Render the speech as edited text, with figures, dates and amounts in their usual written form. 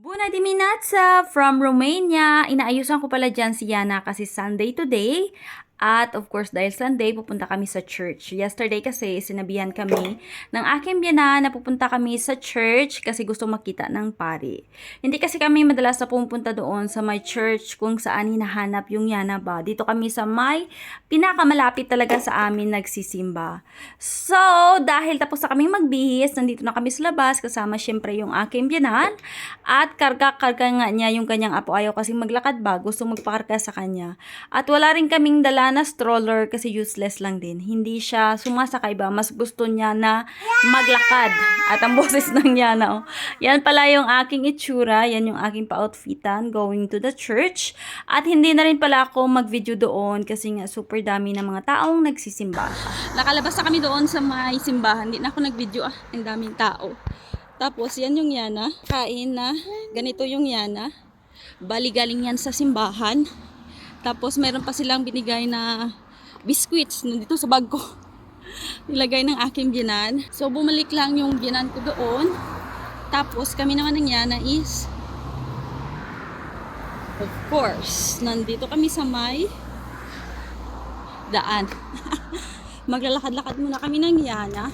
Bună dimineața from Romania! Inaayusan ko pala dyan si Yana kasi Sunday today. At of course, dahil Sunday, pupunta kami sa church. Yesterday kasi, sinabihan kami ng aking biyanan na pupunta kami sa church kasi gusto makita ng pari. Hindi kasi kami madalas na pupunta doon sa may church kung saan hinahanap yung Yana ba. Dito kami sa may pinakamalapit talaga sa amin nagsisimba. So, dahil tapos na kami magbihis, nandito na kami sa labas kasama syempre yung aking biyanan. At karga-karga nga niya yung kanyang apo. Ayaw kasi maglakad ba, gusto magpakarga sa kanya. At wala rin kaming dala na stroller kasi useless lang din. Hindi siya sumasakay ba, mas gusto niya na maglakad. At ang boses ng niya na, oh. Yan pala yung aking itsura, yan yung aking pa-outfitan going to the church. At hindi na rin pala ako mag-video doon kasi nga super dami ng mga taong nagsisimba. Nakalabas na kami doon sa may simbahan. Hindi na ako nag-video, ang daming tao. Tapos yan yung Yana, kain na, ganito yung Yana. Bali galing yan sa simbahan. Tapos meron pa silang binigay na biscuits nandito sa bag ko. Nilagay ng aking biyanan. So bumalik lang yung biyanan ko doon. Tapos kami naman ng Yana is, of course, nandito kami sa may daan. Maglalakad-lakad muna kami ng Yana.